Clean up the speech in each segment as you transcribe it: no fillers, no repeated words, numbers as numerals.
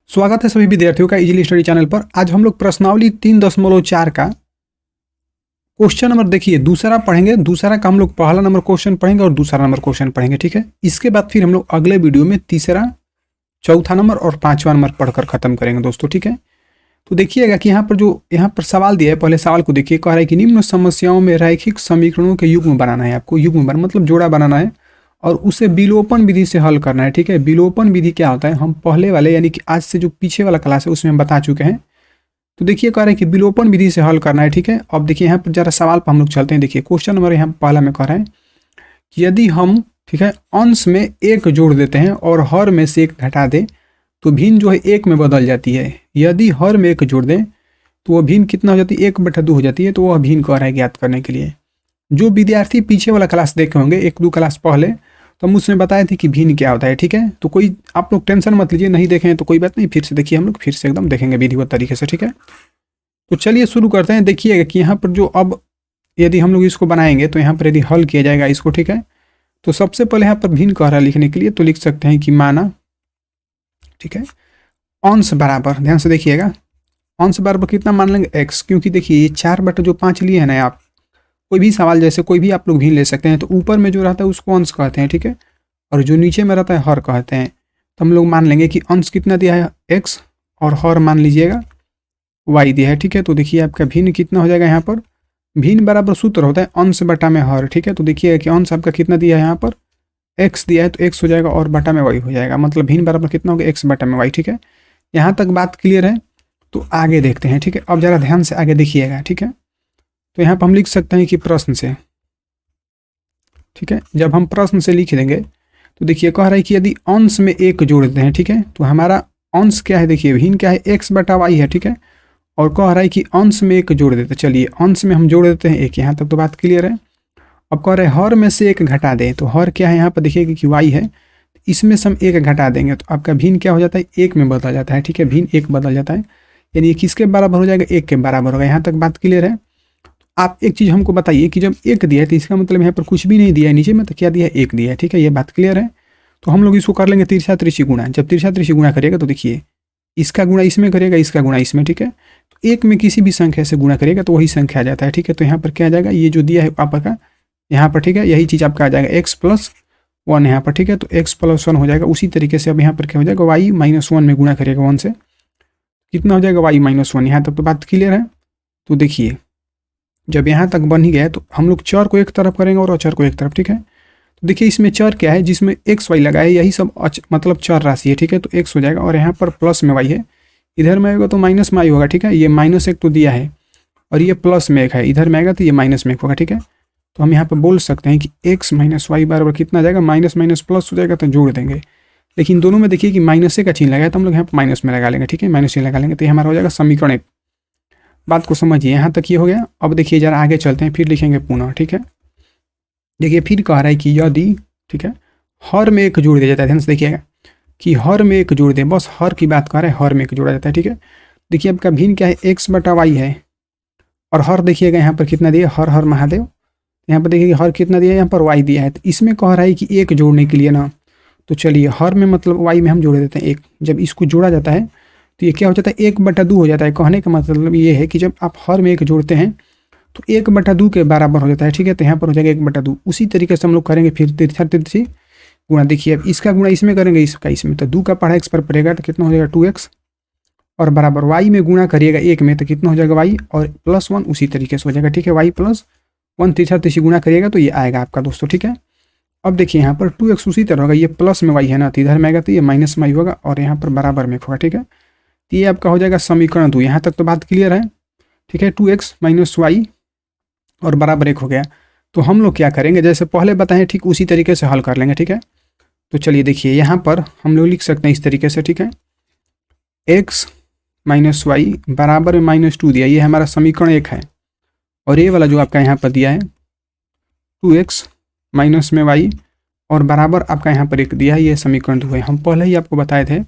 स्वागत है सभी विद्यार्थियों का इजीली स्टडी चैनल पर। आज हम लोग प्रश्नावली 3.4 का क्वेश्चन नंबर देखिए दूसरा पढ़ेंगे। दूसरा का हम लोग पहला नंबर क्वेश्चन पढ़ेंगे और दूसरा नंबर क्वेश्चन पढ़ेंगे, ठीक है। इसके बाद फिर हम लोग अगले वीडियो में तीसरा, चौथा नंबर और पांचवा नंबर पढ़कर खत्म करेंगे दोस्तों, ठीक है। तो देखिएगा कि यहाँ पर सवाल दिया है। पहले सवाल को देखिए, कह रहा है कि निम्न समस्याओं में रैखिक समीकरणों के युग्म बनाना है। आपको युग्म बना मतलब जोड़ा बनाना है और उसे विलोपन विधि से हल करना है, ठीक है। विलोपन विधि क्या होता है, हम पहले वाले यानी कि आज से जो पीछे वाला क्लास है उसमें हम बता चुके हैं। तो देखिए कह रहे हैं कि विलोपन विधि से हल करना है, ठीक है। अब देखिए यहाँ पर जरा सवाल पर हम लोग चलते हैं। देखिए क्वेश्चन नंबर यहाँ पहला में कह रहे हैं कि यदि हम, ठीक है, अंश में एक जोड़ देते हैं और हर में से एक घटा दें तो भिन्न जो है एक में बदल जाती है। यदि हर में एक जोड़ दें तो वह भिन्न कितना हो जाती है, 1/2 हो जाती है। तो वह भिन्न कह रहा है ज्ञात करने के लिए। जो विद्यार्थी पीछे वाला क्लास देखे होंगे, 1-2 क्लास पहले, तो हम उसमें बताए थे कि भिन्न क्या होता है, ठीक है। तो कोई आप लोग टेंशन मत लीजिए, नहीं देखें तो कोई बात नहीं, फिर से देखिए, हम लोग फिर से एकदम देखेंगे विधिवत तरीके से, ठीक है। तो चलिए शुरू करते हैं। देखिएगा कि यहाँ पर जो अब यदि हम लोग इसको बनाएंगे तो यहाँ पर यदि हल किया जाएगा इसको, ठीक है। तो सबसे पहले यहाँ पर भिन्न कह रहा है लिखने के लिए, तो लिख सकते हैं कि माना, ठीक है, अंश बराबर, ध्यान से देखिएगा, अंश बराबर कितना मान लेंगे, x, क्योंकि देखिए ये 4/5 लिए है ना। आप कोई भी सवाल जैसे कोई भी आप लोग भिन्न ले सकते हैं। तो ऊपर में जो रहता है उसको अंश कहते हैं, ठीक है, और जो नीचे में रहता है हर कहते हैं। तो हम लोग मान लेंगे कि अंश कितना दिया है x और हर मान लीजिएगा y दिया है, ठीक है। तो देखिए आपका भिन्न कितना हो जाएगा, यहाँ पर भिन्न बराबर सूत्र होता है अंश बटा में हर, ठीक है। तो देखिए कि अंश आपका कितना दिया है, यहाँ पर x दिया है तो x हो जाएगा और बटा में y हो जाएगा, मतलब भिन्न बराबर कितना होगा, x बटा में y, ठीक है। यहाँ तक बात क्लियर है। तो आगे देखते हैं, ठीक है। अब जरा ध्यान से आगे देखिएगा, ठीक है। तो यहाँ पर हम लिख सकते हैं कि प्रश्न से, ठीक है, जब हम प्रश्न से लिख देंगे तो देखिए कह रहा है कि यदि अंश में एक जोड़ देते हैं, ठीक है, तो हमारा अंश क्या है, देखिए भिन्न क्या है, x बटा y है, ठीक है। और कह रहा है कि अंश में एक जोड़ देते, चलिए अंश में हम जोड़ देते हैं एक, यहाँ तक तो बात क्लियर है। अब कह रहे हैं हर में से एक घटा दें, तो हर क्या है, यहाँ पर देखिएगा कि y है, इसमें से हम एक घटा देंगे तो आपका भिन्न क्या हो जाता है, एक में बदल जाता है, ठीक है। भिन्न एक बदल जाता है, यानी ये किसके बराबर हो जाएगा, एक के बराबर होगा। यहाँ तक बात क्लियर है। आप एक चीज़ हमको बताइए कि जब एक दिया है तो इसका मतलब यहाँ पर कुछ भी नहीं दिया है, नीचे में तो क्या दिया है, एक दिया है, ठीक है। ये बात क्लियर है। तो हम लोग इसको कर लेंगे तिरछा त्रिछी गुणा। जब तिरछा त्रिछी गुणा करिएगा तो देखिए इसका गुणा इसमें करेगा, इसका गुणा इसमें, ठीक है। तो एक में किसी भी संख्या से गुणा करेगा तो वही संख्या आ जाता है, ठीक है। तो यहाँ पर क्या आ जाएगा, ये जो दिया है आपका यहाँ पर, ठीक है, यही चीज़ आपका आ जाएगा x+1 यहाँ पर, ठीक है। तो x+1 हो जाएगा। उसी तरीके से अब यहाँ पर क्या हो जाएगा, y-1 में गुणा करेगा 1 से, कितना हो जाएगा, y-1। यहाँ तक तो बात क्लियर है। तो देखिए जब यहाँ तक बन ही गया तो हम लोग चर को एक तरफ करेंगे और अचर को एक तरफ, ठीक है। तो देखिए इसमें चर क्या है, जिसमें x y लगा है, यही सब मतलब चर राशि है, ठीक है। तो x हो जाएगा और यहाँ पर प्लस में y है, इधर में आएगा तो माइनस में y होगा, ठीक है। ये -1 तो दिया है और ये प्लस में 1 है, इधर में आएगा तो ये -1 होगा, ठीक है। तो हम यहाँ पर बोल सकते हैं कि x - y बराबर कितना आ जाएगा, माइनस माइनस प्लस हो जाएगा, तो जोड़ देंगे। लेकिन दोनों में देखिए कि माइनस का चिन्ह लगा है तो हम लोग यहाँ पर माइनस में लगा लेंगे, ठीक है, माइनस चिन्ह लगा लेंगे। तो ये हमारा हो जाएगा समीकरण 1। बात को समझिए, यहाँ तक ये हो गया। अब देखिए जरा आगे चलते हैं, फिर लिखेंगे पुनः, ठीक है। देखिए फिर कह रहा है कि यदि, ठीक है, हर में एक जोड़ दिया जाता है, ध्यान से देखिएगा कि हर में एक जोड़ दें, बस हर की बात कर रहे हैं, हर में एक जोड़ा जाता है, ठीक है। देखिए आपका भिन्न क्या है, x बटा y है और हर देखिएगा यहाँ पर कितना दिया, हर हर महादेव। यहाँ पर देखिए हर कितना दिया है, यहाँ पर y दिया है। तो इसमें कह रहा है कि एक जोड़ने के लिए ना, तो चलिए हर में मतलब y में हम जोड़ देते हैं एक। जब इसको जोड़ा जाता है तो ये क्या हो जाता है, 1/2 हो जाता है। कहने का मतलब ये है कि जब आप हर में एक जोड़ते हैं तो 1/2 के बराबर हो जाता है, ठीक है। तो यहाँ पर हो जाएगा 1/2। उसी तरीके से हम लोग करेंगे फिर तिरछा तिरछी गुणा। देखिए अब इसका गुणा इसमें करेंगे, इसका इसमें, तो 2 का पढ़ा x पर पड़ेगा तो कितना हो जाएगा 2x, और बराबर y में गुणा करिएगा 1 में तो कितना हो जाएगा y, और +1 उसी तरीके से हो जाएगा, ठीक है। y+1 तिरछा तिरछी गुणा करिएगा तो ये आएगा आपका दोस्तों, ठीक है। अब देखिए यहाँ पर 2x उसी तरह होगा, ये प्लस में y है ना, तो इधर में आएगा तो ये माइनस में y होगा और यहाँ पर बराबर में होगा, ठीक है। तो ये आपका हो जाएगा समीकरण 2। यहाँ तक तो बात क्लियर है, ठीक है। 2x - y और बराबर 1 हो गया। तो हम लोग क्या करेंगे, जैसे पहले बताएं ठीक उसी तरीके से हल कर लेंगे, ठीक है। तो चलिए देखिए यहाँ पर हम लोग लिख सकते हैं इस तरीके से, ठीक है। x - y बराबर में -2 दिया, ये हमारा समीकरण 1 है। और ये वाला जो आपका यहाँ पर दिया है 2x - y और बराबर आपका यहाँ पर 1 दिया है, ये समीकरण 2 है। हम पहले ही आपको बताए थे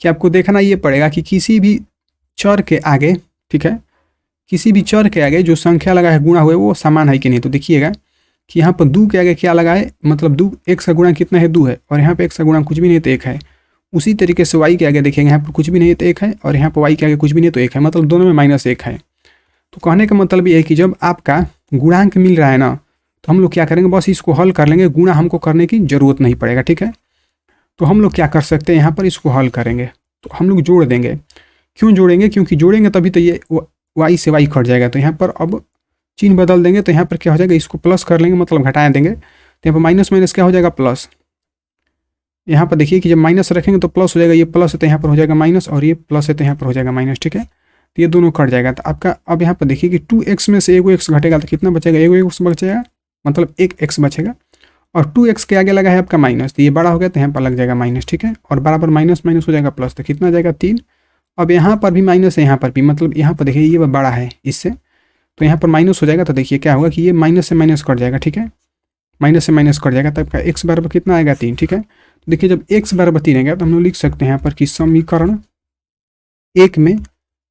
कि आपको देखना ये पड़ेगा कि किसी भी चर के आगे, ठीक है, किसी भी चर के आगे जो संख्या लगा है गुणा हुए वो समान है कि नहीं। तो देखिएगा कि यहाँ पर 2 के आगे क्या लगा है, मतलब 2 x का गुणा कितना है, 2 है, और यहाँ पे x का गुणा कुछ भी नहीं तो 1 है। उसी तरीके से y के आगे देखेंगे, यहाँ पर कुछ भी नहीं है तो 1 है, और यहाँ पर y के आगे कुछ भी नहीं है तो 1 है, मतलब दोनों में -1 है। तो कहने का मतलब ये है कि जब आपका गुणांक मिल रहा है ना, तो हम लोग क्या करेंगे, बस इसको हल कर लेंगे, गुणा हमको करने की जरूरत नहीं पड़ेगा, ठीक है। तो हम लोग क्या कर सकते हैं, यहाँ पर इसको हल करेंगे तो हम लोग जोड़ देंगे। क्यों जोड़ेंगे, क्योंकि जोड़ेंगे तभी तो ये y से y कट जाएगा। तो यहाँ पर अब चिन्ह बदल देंगे, तो यहाँ पर क्या हो जाएगा, इसको प्लस कर लेंगे, मतलब घटा देंगे, तो यहाँ पर माइनस माइनस क्या हो जाएगा, प्लस। यहाँ पर देखिए कि जब माइनस रखेंगे तो प्लस हो जाएगा, ये प्लस है तो यहाँ पर हो जाएगा माइनस, और ये प्लस है तो यहाँ पर हो जाएगा माइनस, ठीक है। तो ये दोनों कट जाएगा। तो आपका अब यहाँ पर देखिए कि 2x में से एगो x घटेगा तो कितना बचेगा, एगो x बचेगा, मतलब एक x बचेगा, और 2x के आगे लगा है आपका माइनस, तो ये बड़ा हो गया तो यहाँ पर लग जाएगा माइनस, ठीक है। और बराबर माइनस माइनस हो जाएगा प्लस, तो कितना जाएगा 3। अब यहाँ पर भी माइनस है, यहाँ पर भी, मतलब यहाँ पर देखिए ये बड़ा है इससे, तो यहाँ पर माइनस हो जाएगा। तो देखिए क्या होगा कि ये माइनस से माइनस कट जाएगा, ठीक है, माइनस से माइनस कट जाएगा, तब का x बराबर कितना आएगा 3, ठीक है। तो देखिए जब x बराबर 3 आएगा तो हम लोग लिख सकते हैं यहाँ पर कि समीकरण 1 में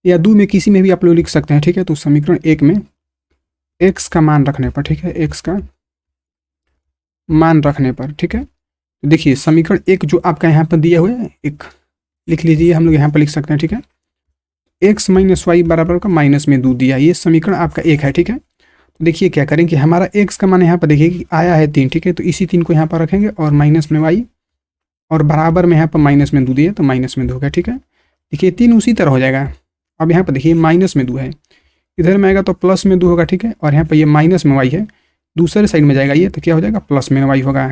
या 2 में किसी में भी आप लोग लिख सकते हैं, ठीक है। तो समीकरण 1 में x का मान रखने पर, ठीक है, x का मान रखने पर, ठीक है। तो देखिए समीकरण 1 जो आपका यहाँ पर दिया हुआ है, एक लिख लीजिए, हम लोग यहाँ पर लिख सकते हैं, ठीक है। x माइनस वाई बराबर का माइनस में 2 दिया, ये समीकरण आपका 1 है, ठीक है। तो देखिए क्या करें कि हमारा x का मान यहाँ पर देखिए कि आया है 3, ठीक है। तो इसी 3 को यहाँ पर रखेंगे और माइनस में y, और बराबर में यहाँ पर माइनस में 2 दिए तो माइनस में 2 होगा, ठीक है। देखिए 3 उसी तरह हो जाएगा। अब यहाँ पर देखिए माइनस में 2 है, इधर में आएगा तो प्लस में 2 होगा, ठीक है। और यहाँ पर ये माइनस में y है, दूसरे साइड में जाएगा ये, तो क्या हो जाएगा, प्लस में y होगा।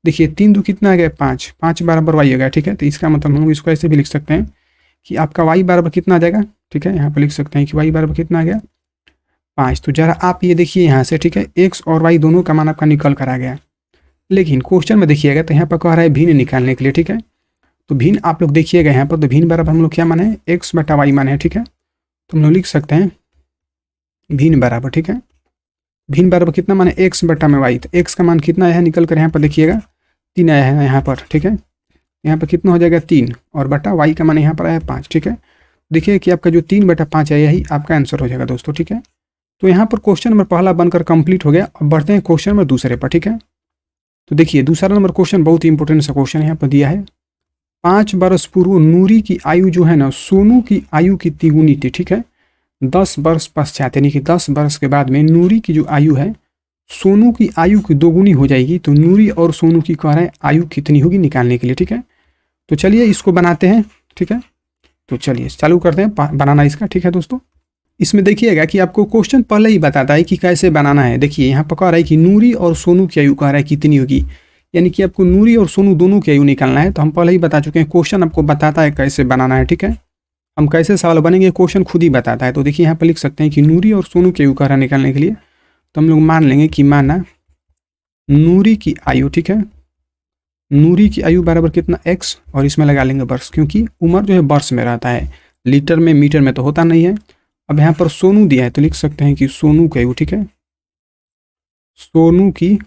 देखिए 3 2 कितना आ गया, 5, 5 बराबर y हो गया, ठीक है। तो इसका मतलब हम लोग इसको ऐसे भी लिख सकते हैं कि आपका y बराबर कितना आ जाएगा, ठीक है। यहाँ पर लिख सकते हैं कि y बराबर कितना आ गया, 5। तो जरा आप ये देखिए यहाँ से, ठीक है, x और y दोनों का मान आपका निकल कर आ गया। लेकिन क्वेश्चन में देखिएगा तो यहाँ पर कह रहा है भिन्न निकालने के लिए, ठीक है। तो भिन्न आप लोग देखिएगा यहाँ पर, तो भिन्न बराबर हम लोग क्या माने, x बटा y माने, ठीक है। तो हम लोग लिख सकते हैं भिन्न बराबर, ठीक है, भिन्न बराबर कितना माने, x बटा में y। तो x का मान कितना आया है निकल कर, यहाँ पर देखिएगा 3 आया है यहाँ पर, ठीक है। यहाँ पर कितना हो जाएगा 3, और बटा y का मान यहाँ पर आया 5, ठीक है। देखिए कि आपका जो 3 बटा 5 है यही आपका आंसर हो जाएगा दोस्तों, ठीक है। तो यहाँ पर क्वेश्चन नंबर पहला बनकर कंप्लीट हो गया। अब बढ़ते हैं क्वेश्चन नंबर दूसरे पर, ठीक है। तो देखिए दूसरा नंबर क्वेश्चन बहुत ही इंपॉर्टेंट सा क्वेश्चन यहाँ पर दिया है। 5 वर्ष पूर्व नूरी की आयु जो है ना, सोनू की आयु की तिगुनी थी, ठीक है। 10 वर्ष पश्चात, यानी कि 10 वर्ष के बाद में नूरी की जो आयु है सोनू की आयु की 2 गुनी हो जाएगी। तो नूरी और सोनू की कह रहे हैं आयु कितनी होगी निकालने के लिए, ठीक है। तो चलिए इसको बनाते हैं, ठीक है। तो चलिए चालू करते हैं बनाना इसका, ठीक है दोस्तों। इसमें देखिएगा कि आपको क्वेश्चन पहले ही बताता है कि कैसे बनाना है। देखिए यहाँ पर कह रहा है कि नूरी और सोनू की आयु कह रहा है कितनी होगी, यानी कि आपको नूरी और सोनू दोनों की आयु निकालना है। तो हम पहले ही बता चुके हैं, क्वेश्चन आपको बताता है कैसे बनाना है, ठीक है। हम कैसे सवाल बनेंगे क्वेश्चन खुद ही बताता है। तो देखिए यहाँ पर लिख सकते हैं कि नूरी और सोनू की आयु कह रहा है निकालने के लिए। तो हम लोग मान लेंगे कि माना नूरी की आयु, ठीक है, नूरी की आयु बराबर कितना x, और इसमें लगा लेंगे वर्ष, क्योंकि उम्र जो है वर्ष में रहता है, लीटर में मीटर में तो होता नहीं है। अब यहाँ पर सोनू दिया है तो लिख सकते हैं कि सोनू की आयु, ठीक है, सोनू की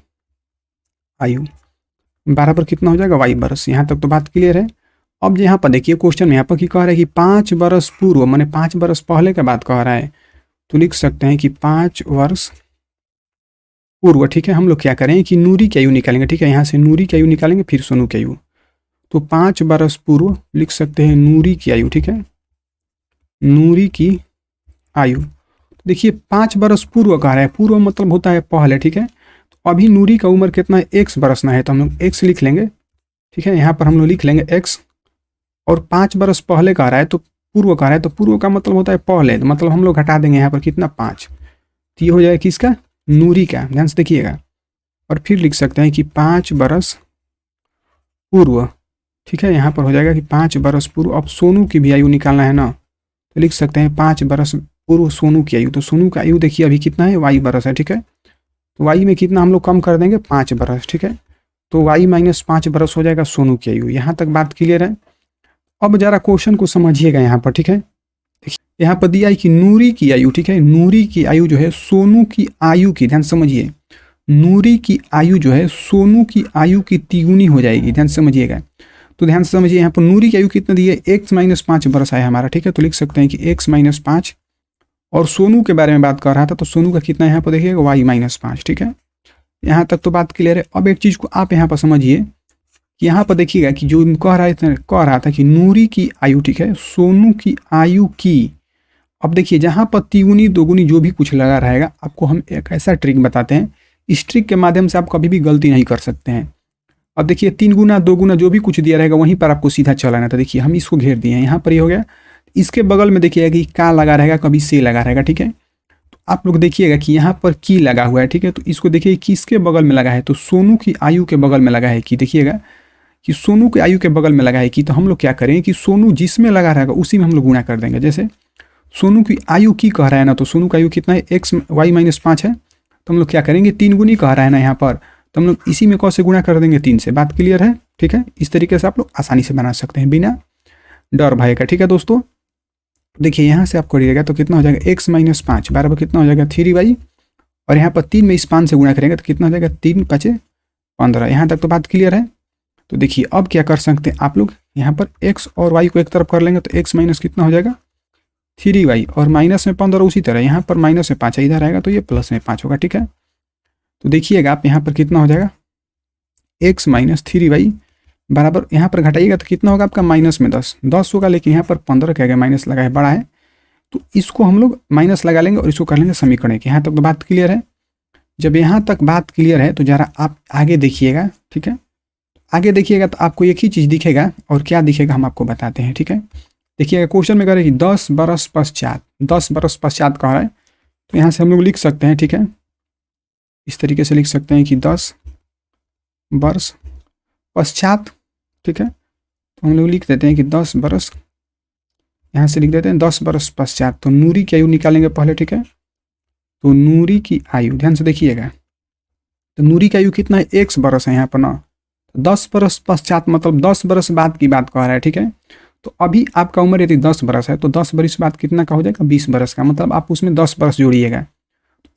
आयु बराबर कितना हो जाएगा y वर्ष। यहाँ तक तो बात क्लियर है। अब यहाँ पर देखिए क्वेश्चन में यहाँ पर कह रहा है कि 5 वर्ष पूर्व, माने 5 वर्ष पहले का बात कह रहा है। तो लिख सकते हैं कि 5 वर्ष पूर्व, ठीक है। हम लोग क्या करें कि नूरी की आयु निकालेंगे, ठीक है। यहाँ से नूरी की आयु निकालेंगे, फिर सोनू की आयु। तो 5 वर्ष पूर्व लिख सकते हैं नूरी की आयु, ठीक है, नूरी की आयु। देखिए 5 वर्ष पूर्व कह रहा है, पूर्व मतलब होता है पहले, ठीक है। तो अभी नूरी का उम्र कितना है, x वर्ष ना है, तो हम लोग x लिख लेंगे, ठीक है। यहाँ पर हम लोग लिख लेंगे x, और 5 वर्ष पहले कह रहा है तो पूर्व कह रहा है, तो पूर्व का मतलब होता है पहले, तो मतलब हम लोग हटा देंगे यहाँ पर कितना 5। तो ये हो जाएगा किसका, नूरी का, ध्यान से देखिएगा। और फिर लिख सकते हैं कि 5 वर्ष पूर्व, ठीक है। यहाँ पर हो जाएगा कि 5 वर्ष पूर्व। अब सोनू की भी आयु निकालना है ना, तो लिख सकते हैं 5 वर्ष पूर्व सोनू की आयु। तो सोनू का आयु देखिए अभी कितना है, y वर्ष है, ठीक है। तो y में कितना हम लोग कम कर देंगे, 5 वर्ष, ठीक है। तो y माइनस 5 वर्ष हो जाएगा सोनू की आयु। यहाँ तक बात क्लियर है। अब जरा क्वेश्चन को समझिएगा यहाँ पर, ठीक है। यहाँ पर दिया है कि नूरी की आयु, ठीक है, नूरी की आयु जो है सोनू की आयु की, ध्यान समझिए, नूरी की आयु जो है सोनू की आयु की तिगुनी हो जाएगी, ध्यान समझिएगा। तो ध्यान से समझिए यहाँ पर नूरी की आयु कितना दी है, x माइनस 5 वर्ष है हमारा, ठीक है। तो लिख सकते हैं कि x माइनस 5, और सोनू के बारे में बात कर रहा था तो सोनू का कितना यहाँ पर देखिएगा y माइनस 5, ठीक है। यहाँ तक तो बात क्लियर है। अब एक चीज़ को आप यहाँ पर समझिए कि यहाँ पर देखिएगा कि जो कह रहा था कि नूरी की आयु, ठीक है, सोनू की आयु की। अब देखिए जहाँ पर तिगुनी दोगुनी जो भी कुछ लगा रहेगा, आपको हम एक ऐसा ट्रिक बताते हैं, इस ट्रिक के माध्यम से आप कभी भी गलती नहीं कर सकते हैं। अब देखिए 3 गुना 2 गुना जो भी कुछ दिया रहेगा वहीं पर आपको सीधा चलाना था। देखिए हम इसको घेर दिए हैं, यहाँ पर ये हो गया। इसके बगल में देखिएगा कि का लगा रहेगा, कभी से लगा रहेगा, ठीक है। तो आप लोग देखिएगा कि यहाँ पर की लगा हुआ है, ठीक है। तो इसको देखिए किसके बगल में लगा है, तो सोनू की आयु के बगल में लगा है कि, देखिएगा कि सोनू की आयु के बगल में लगा है कि। तो हम लोग क्या करें कि सोनू जिसमें लगा रहेगा उसी में हम लोग गुणा कर देंगे। जैसे सोनू की आयु की कह रहा है ना, तो सोनू का आयु कितना है, एक्स वाई माइनस 5 है। तो हम लोग क्या करेंगे, 3 गुनी कह रहा है ना यहाँ पर, तो हम लोग इसी में कौन से गुणा कर देंगे, 3 से। बात क्लियर है, ठीक है। इस तरीके से आप लोग आसानी से बना सकते हैं बिना डर भय का, ठीक है दोस्तों। देखिए यहाँ से आपको करिएगा तो कितना हो जाएगा, एक्स माइनस 5 बराबर कितना हो जाएगा, 3y। और यहाँ पर 3 में इस 5 से गुणा करेंगे तो कितना हो जाएगा, 3 × 5 = 15। यहाँ तक तो बात क्लियर है। तो देखिए अब क्या कर सकते हैं आप लोग, यहाँ पर x और y को एक तरफ कर लेंगे तो x माइनस कितना हो जाएगा, 3y, और माइनस में 15। उसी तरह यहाँ पर माइनस में 5 है, इधर आएगा तो ये प्लस में 5 होगा, ठीक है। तो देखिएगा आप यहाँ पर कितना हो जाएगा, x माइनस 3y बराबर, यहाँ पर घटाइएगा तो कितना होगा आपका, माइनस में 10 होगा। लेकिन यहाँ पर 15 क्या गया, माइनस लगा है, बड़ा है, तो इसको हम लोग माइनस लगा लेंगे और इसको कर लेंगे समीकरण के। यहाँ तक तो बात क्लियर है। जब यहाँ तक बात क्लियर है तो जरा आप आगे देखिएगा, ठीक है। आगे देखिएगा तो आपको एक ही चीज़ दिखेगा, और क्या दिखेगा हम आपको बताते हैं, ठीक है। देखिएगा क्वेश्चन में कह रहे हैं कि 10 बरस पश्चात, 10 बरस पश्चात कह रहा है। तो यहाँ से हम लोग लिख सकते हैं, ठीक है, इस तरीके से लिख सकते हैं कि 10 वर्ष पश्चात, ठीक है। तो हम लोग लिख देते हैं कि 10 बरस, यहाँ से लिख देते हैं 10 बरस पश्चात। तो नूरी की आयु निकालेंगे पहले, ठीक है। तो नूरी की आयु ध्यान से देखिएगा, तो नूरी की आयु कितना है, x बरस है यहाँ पर ना। 10 बरस पश्चात मतलब 10 बरस बाद की बात कह रहा है, ठीक है। तो अभी आपका उम्र यदि 10 बरस है तो 10 बरस बाद कितना का हो जाएगा, 20 बरस का, मतलब आप उसमें 10 बरस जोड़िएगा।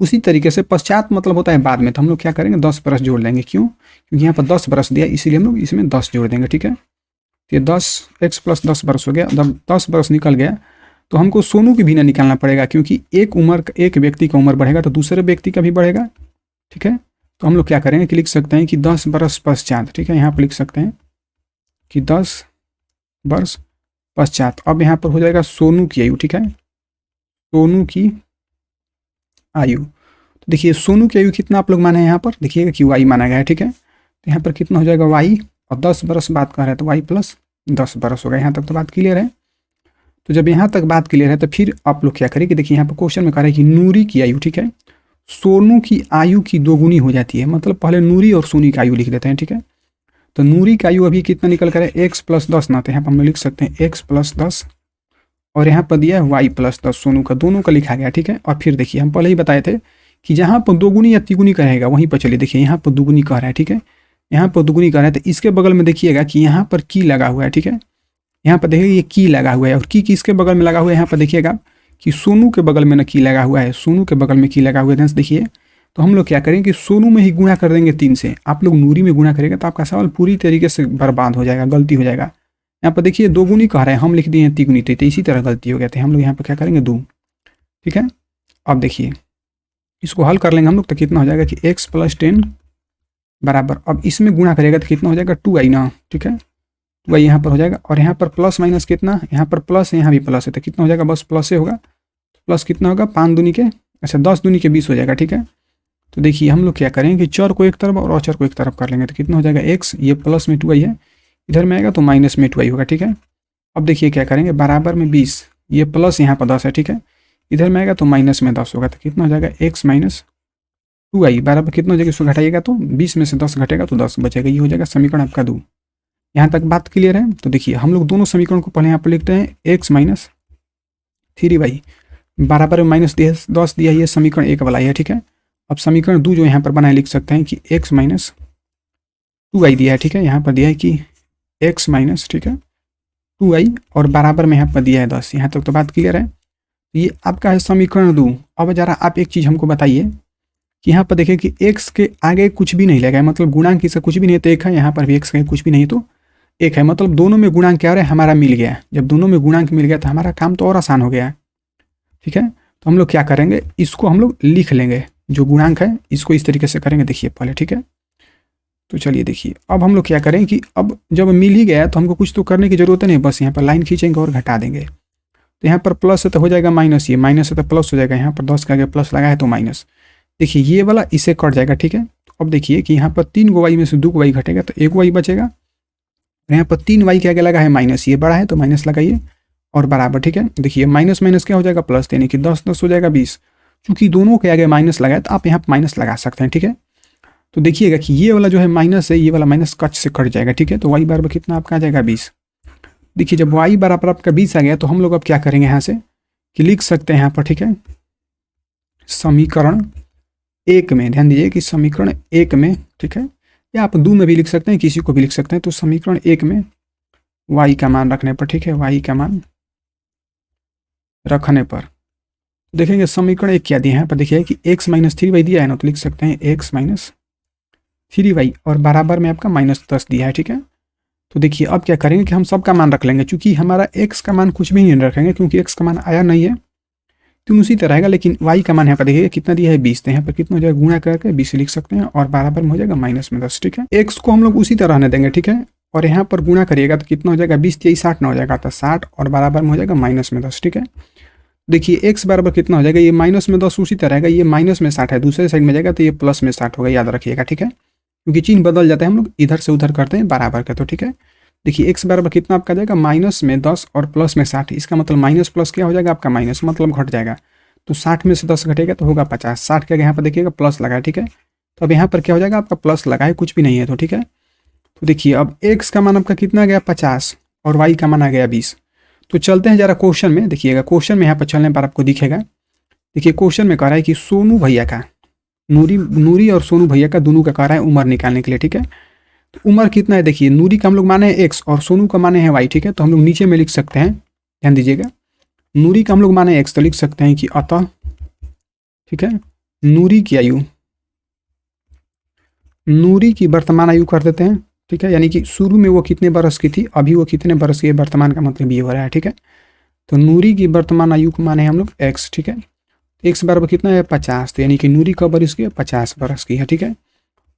उसी तरीके से पश्चात मतलब होता है बाद में, तो हम लोग क्या करेंगे, 10 बरस जोड़ लेंगे। क्यों, क्योंकि यहाँ पर 10 बरस दिया, इसीलिए हम लोग इसमें 10 जोड़ देंगे, ठीक है। तो ये 10x + 10 बरस हो गया। जब 10 बरस निकल गया तो हमको सोनू की भी ना निकालना पड़ेगा, क्योंकि एक व्यक्ति का उम्र बढ़ेगा तो दूसरे व्यक्ति का भी बढ़ेगा, ठीक है। तो हम लोग क्या करेंगे कि लिख सकते हैं कि 10 बरस पश्चात, ठीक है। यहाँ पर लिख सकते हैं कि 10 वर्ष पश्चात। अब यहाँ पर हो जाएगा सोनू की आयु, ठीक है, सोनू की आयु। तो देखिए सोनू की आयु कितना आप लोग माने हैं, यहाँ पर देखिएगा कि y माना गया है, ठीक है। तो यहाँ पर कितना हो जाएगा y, और 10 बरस बात कर रहे हैं तो y + 10 बरस होगा। यहाँ तक तो बात क्लियर है। तो जब यहाँ तक बात क्लियर है तो फिर आप लोग क्या करें कि देखिए यहाँ पर क्वेश्चन में कह रहा है कि नूरी की आयु, ठीक है, सोनू की आयु की 2 गुनी हो जाती है। मतलब पहले नूरी और सोनी की आयु लिख देते हैं, ठीक है। तो नूरी की आयु अभी कितना निकल कर है, x + 10 ना, तो यहाँ पर हम लिख सकते हैं x + 10, और यहाँ पर दिया है y + 10, सोनू का, दोनों का लिखा गया, ठीक है। और फिर देखिए हम पहले ही बताए थे कि जहाँ पर 2 गुनी या 3 गुनी कहेगा वहीं पर चलिए। देखिए यहाँ पर 2 गुनी कह रहा है, ठीक है, यहाँ पर 2 गुनी कह रहा है, तो इसके बगल में देखिएगा कि यहाँ पर की लगा हुआ है, ठीक है। यहाँ पर देखिए ये की लगा हुआ है, और की किसके बगल में लगा हुआ है, यहाँ पर देखिएगा कि सोनू के बगल में ना की लगा हुआ है, सोनू के बगल में की लगा हुआ है। देखिए तो हम लोग क्या करेंगे कि सोनू में ही गुणा कर देंगे 3 से। आप लोग नूरी में गुणा करेंगे तो आपका सवाल पूरी तरीके से बर्बाद हो जाएगा, गलती हो जाएगा। यहाँ पर देखिए 2 गुनी कह रहे हैं, हम लिख दिए हैं 3 गुनी, तो इसी तरह गलती हो गया था। हम लोग यहाँ पर क्या करेंगे, 2, ठीक है। अब देखिए इसको हल कर लेंगे हम लोग तो कितना हो जाएगा कि x + 10 बराबर, अब इसमें गुणा करेगा तो कितना हो जाएगा, 2y ना, ठीक है। 2y यहाँ पर हो जाएगा, और यहाँ पर प्लस माइनस कितना, यहाँ पर प्लस है, यहाँ भी प्लस है, तो कितना हो जाएगा, बस प्लस से होगा। प्लस कितना होगा, 5 दूनी के, अच्छा 10 दूनी के 20 हो जाएगा, ठीक है। तो देखिए हम लोग क्या करेंगे कि चर को एक तरफ और अचर को एक तरफ कर लेंगे, तो कितना हो जाएगा x, ये प्लस में 2y है, इधर में आएगा तो माइनस में 2y होगा, ठीक है। अब देखिए क्या करेंगे, बराबर में 20, ये प्लस यहाँ पर 10 है, ठीक है, इधर में आएगा तो माइनस में 10 होगा, तो कितना हो जाएगा x - 2y बराबर कितना हो जाएगा, इसको घटाइएगा तो 20 में से 10 घटेगा तो 10 बचेगा। ये हो जाएगा समीकरण आपका 2। यहाँ तक बात क्लियर है। तो देखिए हम लोग दोनों समीकरण को पहले यहाँ पर लिखते हैं, x - 3y बराबर में -10 दिया, ये समीकरण 1 वाला है, ठीक है। अब समीकरण 2 जो यहाँ पर बनाए लिख सकते हैं कि x - 2y दिया है, ठीक है। यहाँ पर दिया है कि x - ठीक है 2y, और बराबर में यहाँ पर दिया है 10। यहाँ तक तो बात क्लियर है। ये आपका है समीकरण 2। अब जरा आप एक चीज़ हमको बताइए कि यहाँ पर देखिए कि x के आगे कुछ भी नहीं लगा है, मतलब गुणांक इसका कुछ भी नहीं है तो 1 है, यहाँ पर भी x का कुछ भी नहीं है तो 1 है, मतलब दोनों में गुणांक क्या हो रहा है, हमारा मिल गया। जब दोनों में गुणांक मिल गया तो हमारा काम तो और आसान हो गया, ठीक है। तो हम लोग क्या करेंगे, इसको हम लोग लिख लेंगे, जो गुणांक है इसको इस तरीके से करेंगे, देखिए पहले, ठीक है। तो चलिए देखिए, अब हम लोग क्या करें कि अब जब मिल ही गया तो हमको कुछ तो करने की ज़रूरत नहीं, बस यहाँ पर लाइन खींचेंगे और घटा देंगे। तो यहाँ पर प्लस है तो हो जाएगा माइनस, ये माइनस है तो प्लस हो जाएगा, यहाँ पर 10 के आगे प्लस लगा है तो माइनस। देखिए ये वाला इससे कट जाएगा, ठीक है। अब देखिए कि यहाँ पर 3 वाई में से 2 वाई घटेगा तो 1 वाई बचेगा। यहाँ पर 3 वाई के आगे लगा है माइनस, ये बड़ा है तो माइनस लगाइए और बराबर, ठीक है। देखिए माइनस माइनस क्या हो जाएगा प्लस, यानी कि 10 10 हो जाएगा 20। चूंकि दोनों के आगे माइनस लगा है तो आप यहाँ पर माइनस लगा सकते हैं, ठीक है। तो देखिएगा कि ये वाला जो है माइनस है, ये वाला माइनस कट से कट जाएगा, ठीक है। तो वाई बराबर कितना आपका आ जाएगा 20। देखिए जब वाई बराबर आपका 20 आ गया तो हम लोग अब क्या करेंगे यहाँ से कि लिख सकते हैं यहाँ पर, ठीक है, समीकरण 1 में, ध्यान दीजिए कि समीकरण 1 में, ठीक है, या आप 2 में भी लिख सकते हैं, किसी को भी लिख सकते हैं। तो समीकरण 1 में वाई का मान रखने पर, ठीक है, वाई का मान रखने पर देखेंगे समीकरण 1 क्या दिया है यहाँ पर, देखिए कि x माइनस 3y दिया है ना, तो लिख सकते हैं x माइनस 3y और बराबर में आपका माइनस 10 दिया है, ठीक है। तो देखिए अब क्या करेंगे कि हम सबका मान रख लेंगे, चूंकि हमारा x का मान कुछ भी नहीं रखेंगे क्योंकि x का मान आया नहीं है, तो उसी तरह रहेगा। लेकिन y का मान यहाँ पर देखिए कितना दिया है 20, तो यहाँ पर कितना हो जाएगा गुणा करके 20 लिख सकते हैं और बराबर में हो जाएगा माइनस में 10, ठीक है। x को हम लोग उसी तरह रहने देंगे, ठीक है, और यहाँ पर गुणा करिएगा तो कितना हो जाएगा 20 × 60 ना हो जाएगा, तो 60 और बराबर में हो जाएगा माइनस में 10, ठीक है। देखिए x बराबर कितना हो जाएगा, ये माइनस में 10 उसी तरह रहेगा, ये माइनस में 60 है, दूसरे साइड में जाएगा तो ये प्लस में 60 होगा, याद रखिएगा, ठीक है, क्योंकि चिन्ह बदल जाता है, हम लोग इधर से उधर करते हैं बराबर का, तो ठीक है। देखिए x बराबर कितना आपका जाएगा माइनस में 10 और प्लस में 60, इसका मतलब माइनस प्लस क्या हो जाएगा आपका माइनस, मतलब घट जाएगा। तो 60 में से 10 घटेगा तो होगा 50, 60 के आगे यहाँ पर देखिएगा प्लस लगा है, ठीक है। तो अब यहाँ पर क्या हो जाएगा आपका प्लस लगा है, कुछ भी नहीं है, तो ठीक है। तो देखिए अब x का मान आपका कितना आ गया 50 और y का मान आ गया 20। तो चलते हैं जरा क्वेश्चन में, देखिएगा क्वेश्चन में यहाँ पर चलने पर आपको दिखेगा। देखिए क्वेश्चन में कह रहा है कि सोनू भैया का, नूरी और सोनू भैया का दोनों का कह रहा है उम्र निकालने के लिए, ठीक है। तो उम्र कितना है, देखिए नूरी का हम लोग माने हैं x और सोनू का माने हैं y, ठीक है। तो हम लोग नीचे में लिख सकते हैं, ध्यान दीजिएगा, नूरी का हम लोग माने x तो लिख सकते हैं कि अतः, ठीक है, नूरी की वर्तमान आयु कर देते हैं, ठीक है, यानी कि शुरू में वो कितने बरस की थी, अभी वो कितने बरस की है, वर्तमान का मतलब ये हो रहा है, ठीक है। तो नूरी की वर्तमान आयु को माने हम लोग x, ठीक है। x बराबर कितना है 50, तो यानी कि नूरी कब बरस की है 50 बरस की है, ठीक है।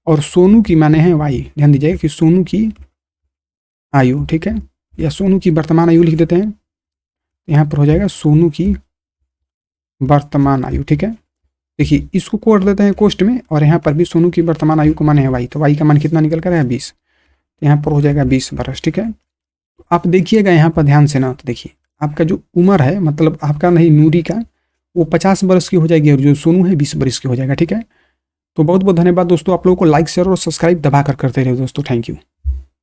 और सोनू की माने हैं y, ध्यान दीजिएगा कि सोनू की आयु, ठीक है, या सोनू की वर्तमान आयु लिख देते हैं, यहाँ पर हो जाएगा सोनू की वर्तमान आयु, ठीक है। देखिए इसको कोड देते हैं कोष्ट में और यहाँ पर भी सोनू की वर्तमान आयु को माने हैं y, तो y का मान कितना निकल कर है 20, तो यहाँ पर हो जाएगा 20 बरस, ठीक है। आप देखिएगा यहाँ पर ध्यान से ना, तो देखिए आपका जो उम्र है, मतलब आपका नहीं नूरी का, वो 50 बरस की हो जाएगी और जो सोनू है 20 बरस की हो जाएगा, ठीक है। तो बहुत बहुत धन्यवाद दोस्तों, आप लोगों को लाइक शेयर और सब्सक्राइब दबा कर करते रहे दोस्तों, थैंक यू।